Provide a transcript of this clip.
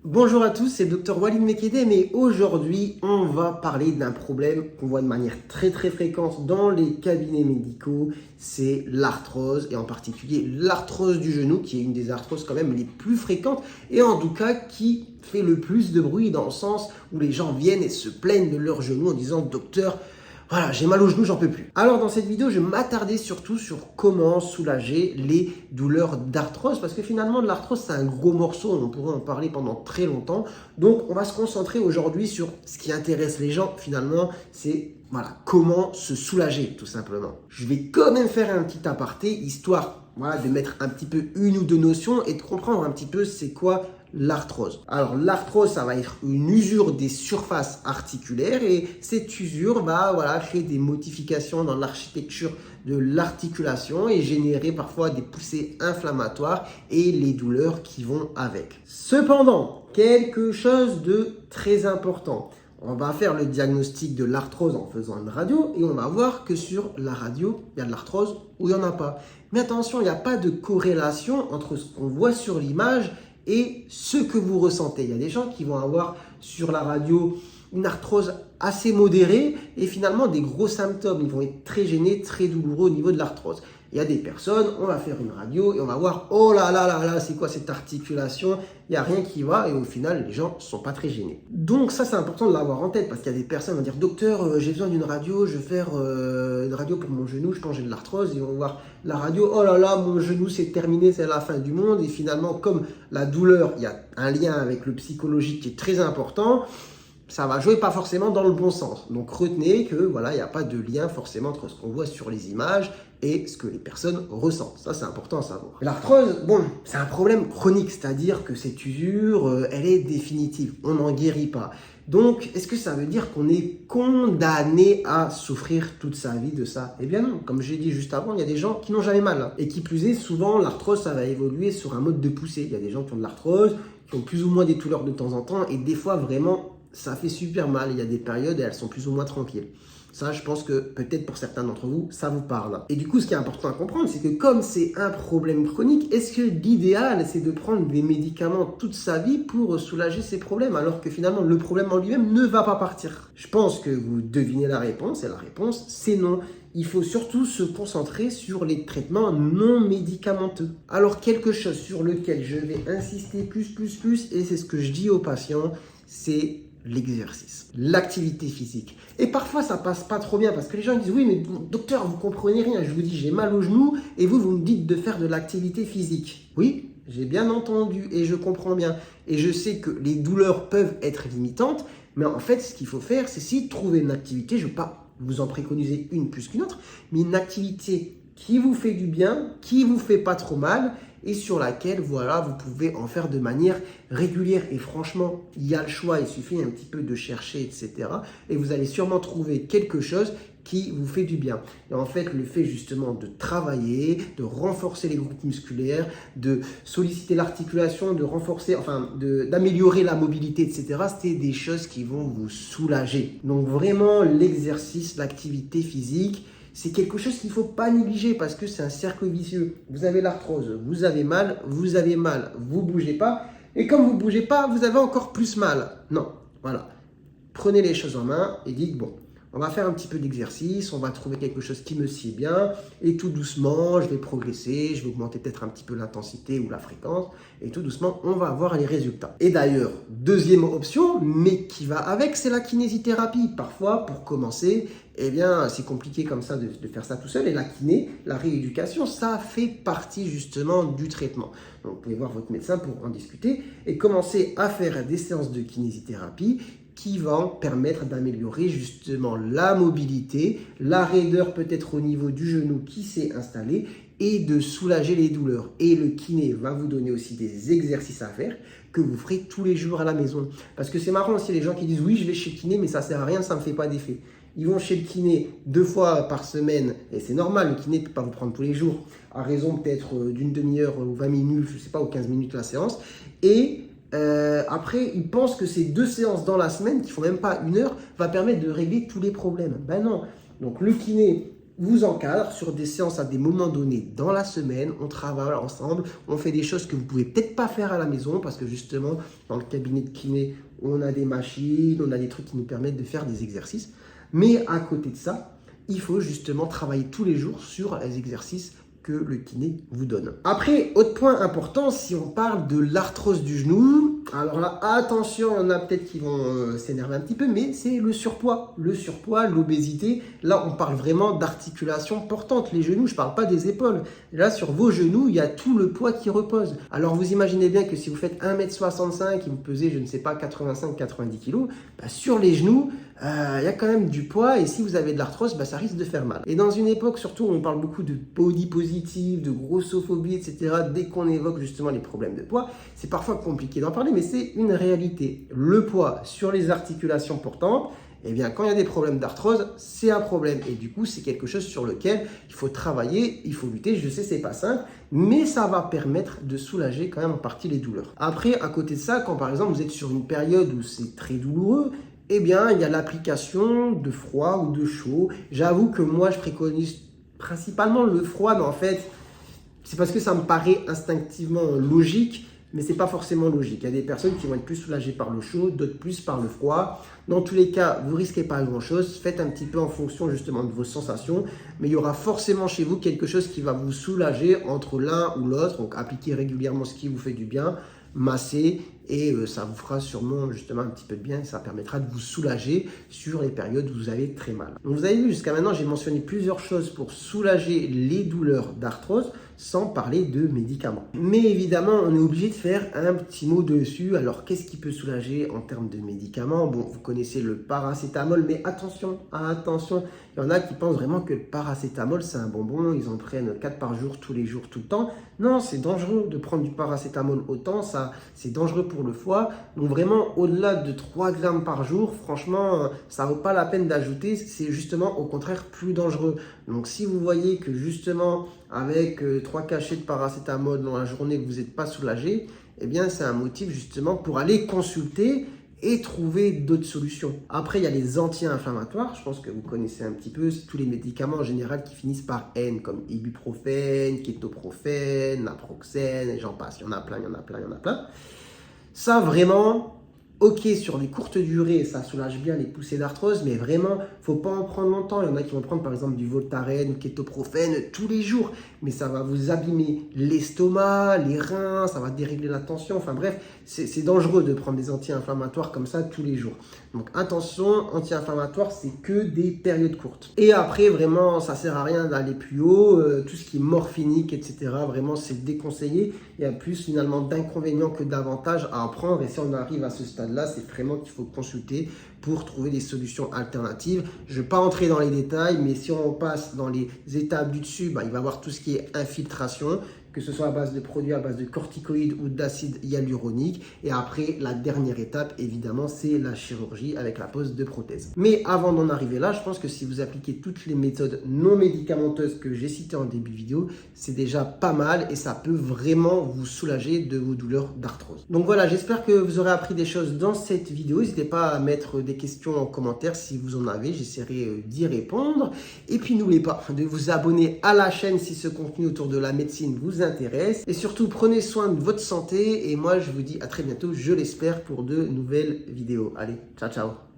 Bonjour à tous, c'est le Dr Walid Mekdem et aujourd'hui on va parler d'un problème qu'on voit de manière très fréquente dans les cabinets médicaux, c'est l'arthrose et en particulier l'arthrose du genou qui est une des arthroses quand même les plus fréquentes et en tout cas qui fait le plus de bruit dans le sens où les gens viennent et se plaignent de leur genou en disant docteur, voilà, j'ai mal au genou, j'en peux plus. Alors dans cette vidéo, je vais m'attarder surtout sur comment soulager les douleurs d'arthrose parce que finalement l'arthrose c'est un gros morceau, on pourrait en parler pendant très longtemps. Donc on va se concentrer aujourd'hui sur ce qui intéresse les gens finalement, c'est voilà, comment se soulager tout simplement. Je vais quand même faire un petit aparté histoire de mettre un petit peu une ou deux notions et de comprendre un petit peu c'est quoi l'arthrose. Alors l'arthrose, ça va être une usure des surfaces articulaires et cette usure va créer des modifications dans l'architecture de l'articulation et générer parfois des poussées inflammatoires et les douleurs qui vont avec. Cependant, quelque chose de très important. On va faire le diagnostic de l'arthrose en faisant une radio et on va voir que sur la radio, il y a de l'arthrose ou il n'y en a pas. Mais attention, il n'y a pas de corrélation entre ce qu'on voit sur l'image et ce que vous ressentez. Il y a des gens qui vont avoir sur la radio une arthrose assez modérée et finalement des gros symptômes. Ils vont être très gênés, très douloureux au niveau de l'arthrose. Il y a des personnes, on va faire une radio et on va voir, oh là là là là, c'est quoi cette articulation? Il n'y a rien qui va et au final, les gens ne sont pas très gênés. Donc ça, c'est important de l'avoir en tête parce qu'il y a des personnes qui vont dire, docteur, j'ai besoin d'une radio, je vais faire une radio pour mon genou, je pense que j'ai de l'arthrose. Ils vont voir la radio, oh là là, mon genou, c'est terminé, c'est la fin du monde. Et finalement, comme la douleur, il y a un lien avec le psychologique qui est très important, ça va jouer pas forcément dans le bon sens. Donc retenez que il n'y a pas de lien forcément entre ce qu'on voit sur les images et ce que les personnes ressentent. Ça, c'est important à savoir. L'arthrose, c'est un problème chronique, c'est-à-dire que cette usure, elle est définitive. On n'en guérit pas. Donc, est-ce que ça veut dire qu'on est condamné à souffrir toute sa vie de ça? Eh bien non. Comme j'ai dit juste avant, il y a des gens qui n'ont jamais mal. Et qui plus est, souvent, l'arthrose, ça va évoluer sur un mode de poussée. Il y a des gens qui ont de l'arthrose, qui ont plus ou moins des douleurs de temps en temps, et des fois, vraiment, ça fait super mal. Il y a des périodes et elles sont plus ou moins tranquilles. Ça, je pense que peut-être pour certains d'entre vous, ça vous parle. Et du coup, ce qui est important à comprendre, c'est que comme c'est un problème chronique, est-ce que l'idéal, c'est de prendre des médicaments toute sa vie pour soulager ces problèmes, alors que finalement, le problème en lui-même ne va pas partir? Je pense que vous devinez la réponse, et la réponse, c'est non. Il faut surtout se concentrer sur les traitements non médicamenteux. Alors, quelque chose sur lequel je vais insister plus, et c'est ce que je dis aux patients, c'est l'exercice, l'activité physique. Et parfois, ça passe pas trop bien parce que les gens disent « Oui, mais docteur, vous comprenez rien. Je vous dis, j'ai mal au genou et vous me dites de faire de l'activité physique. » Oui, j'ai bien entendu et je comprends bien. Et je sais que les douleurs peuvent être limitantes, mais en fait, ce qu'il faut faire, c'est essayer de trouver une activité. Je ne vais pas vous en préconiser une plus qu'une autre, mais une activité qui vous fait du bien, qui vous fait pas trop mal et sur laquelle, vous pouvez en faire de manière régulière. Et franchement, il y a le choix, il suffit un petit peu de chercher, etc. Et vous allez sûrement trouver quelque chose qui vous fait du bien. Et en fait, le fait justement de travailler, de renforcer les groupes musculaires, de solliciter l'articulation, de renforcer, d'améliorer la mobilité, etc., c'est des choses qui vont vous soulager. Donc vraiment, l'exercice, l'activité physique, c'est quelque chose qu'il ne faut pas négliger parce que c'est un cercle vicieux. Vous avez l'arthrose, vous avez mal, vous ne bougez pas. Et comme vous ne bougez pas, vous avez encore plus mal. Non, voilà. Prenez les choses en main et dites, bon, on va faire un petit peu d'exercice, on va trouver quelque chose qui me sied bien et tout doucement, je vais progresser, je vais augmenter peut-être un petit peu l'intensité ou la fréquence et tout doucement, on va avoir les résultats. Et d'ailleurs, deuxième option, mais qui va avec, c'est la kinésithérapie. Parfois, pour commencer, c'est compliqué comme ça de faire ça tout seul et la kiné, la rééducation, ça fait partie justement du traitement. Donc, vous pouvez voir votre médecin pour en discuter et commencer à faire des séances de kinésithérapie qui vont permettre d'améliorer justement la mobilité, la raideur peut-être au niveau du genou qui s'est installé et de soulager les douleurs. Et le kiné va vous donner aussi des exercices à faire que vous ferez tous les jours à la maison. Parce que c'est marrant aussi les gens qui disent « Oui, je vais chez le kiné, mais ça ne sert à rien, ça ne me fait pas d'effet. » Ils vont chez le kiné 2 fois par semaine et c'est normal, le kiné ne peut pas vous prendre tous les jours, à raison peut-être d'une demi-heure ou 20 minutes, je ne sais pas, ou 15 minutes la séance. Et après, ils pensent que ces 2 séances dans la semaine, qui ne font même pas 1 heure, va permettre de régler tous les problèmes. Ben non. Donc le kiné, vous encadre sur des séances à des moments donnés dans la semaine. On travaille ensemble, on fait des choses que vous ne pouvez peut-être pas faire à la maison parce que justement, dans le cabinet de kiné, on a des machines, on a des trucs qui nous permettent de faire des exercices. Mais à côté de ça, il faut justement travailler tous les jours sur les exercices que le kiné vous donne. Après, autre point important, si on parle de l'arthrose du genou, alors là, attention, il y en a peut-être qui vont s'énerver un petit peu, mais c'est le surpoids. Le surpoids, l'obésité, là, on parle vraiment d'articulation portante. Les genoux, je ne parle pas des épaules. Là, sur vos genoux, il y a tout le poids qui repose. Alors, vous imaginez bien que si vous faites 1m65 et vous pesez, je ne sais pas, 85-90 kg, bah, sur les genoux, il y a quand même du poids et si vous avez de l'arthrose, bah, ça risque de faire mal. Et dans une époque, surtout, où on parle beaucoup de body positive, de grossophobie, etc., dès qu'on évoque justement les problèmes de poids, c'est parfois compliqué d'en parler, mais c'est une réalité. Le poids sur les articulations portantes, eh bien, quand il y a des problèmes d'arthrose, c'est un problème. Et du coup, c'est quelque chose sur lequel il faut travailler, il faut lutter. Je sais, c'est pas simple, mais ça va permettre de soulager quand même en partie les douleurs. Après, à côté de ça, quand par exemple vous êtes sur une période où c'est très douloureux, eh bien, il y a l'application de froid ou de chaud. J'avoue que moi, je préconise principalement le froid, mais en fait, c'est parce que ça me paraît instinctivement logique, mais ce n'est pas forcément logique. Il y a des personnes qui vont être plus soulagées par le chaud, d'autres plus par le froid. Dans tous les cas, vous ne risquez pas grand-chose. Faites un petit peu en fonction justement de vos sensations, mais il y aura forcément chez vous quelque chose qui va vous soulager entre l'un ou l'autre. Donc, appliquez régulièrement ce qui vous fait du bien, massez et ça vous fera sûrement justement un petit peu de bien et ça permettra de vous soulager sur les périodes où vous avez très mal. Donc vous avez vu, jusqu'à maintenant, j'ai mentionné plusieurs choses pour soulager les douleurs d'arthrose sans parler de médicaments. Mais évidemment, on est obligé de faire un petit mot dessus. Alors, qu'est-ce qui peut soulager en termes de médicaments? Bon, vous connaissez le paracétamol, mais attention, attention, il y en a qui pensent vraiment que le paracétamol, c'est un bonbon, ils en prennent 4 par jour, tous les jours, tout le temps. Non, c'est dangereux de prendre du paracétamol autant, ça, c'est dangereux pour le foie. Donc vraiment, au-delà de 3 grammes par jour, franchement, ça ne vaut pas la peine d'ajouter, c'est justement au contraire plus dangereux. Donc si vous voyez que justement, avec 3 cachets de paracétamol dans la journée, que vous n'êtes pas soulagé, eh bien c'est un motif justement pour aller consulter et trouver d'autres solutions. Après, il y a les anti-inflammatoires. Je pense que vous connaissez un petit peu tous les médicaments en général qui finissent par N, comme ibuprofène, kétoprophène, naproxène, et j'en passe. Il y en a plein, il y en a plein, il y en a plein. Ça, vraiment, ok, sur les courtes durées, ça soulage bien les poussées d'arthrose, mais vraiment, faut pas en prendre longtemps. Il y en a qui vont prendre par exemple du Voltaren ou kétoprophène tous les jours, mais ça va vous abîmer l'estomac, les reins, ça va dérégler la tension. Enfin bref, c'est dangereux de prendre des anti-inflammatoires comme ça tous les jours. Donc attention, anti-inflammatoires, c'est que des périodes courtes. Et après, vraiment, ça sert à rien d'aller plus haut. Tout ce qui est morphinique, etc., vraiment, c'est déconseillé. Il y a plus finalement d'inconvénients que d'avantages à en prendre. Et si on arrive à ce stade-là, c'est vraiment qu'il faut consulter pour trouver des solutions alternatives. Je ne vais pas entrer dans les détails, mais si on passe dans les étapes du dessus, il va y avoir tout ce qui est infiltration, que ce soit à base de produits à base de corticoïdes ou d'acide hyaluronique. Et après, la dernière étape, évidemment, c'est la chirurgie avec la pose de prothèse. Mais avant d'en arriver là, je pense que si vous appliquez toutes les méthodes non médicamenteuses que j'ai citées en début de vidéo, c'est déjà pas mal et ça peut vraiment vous soulager de vos douleurs d'arthrose. Donc voilà, j'espère que vous aurez appris des choses dans cette vidéo. N'hésitez pas à mettre des questions en commentaire si vous en avez, j'essaierai d'y répondre. Et puis n'oubliez pas de vous abonner à la chaîne si ce contenu autour de la médecine vous intéresse. Et surtout, prenez soin de votre santé. Et moi, je vous dis à très bientôt, je l'espère, pour de nouvelles vidéos. Allez, ciao, ciao.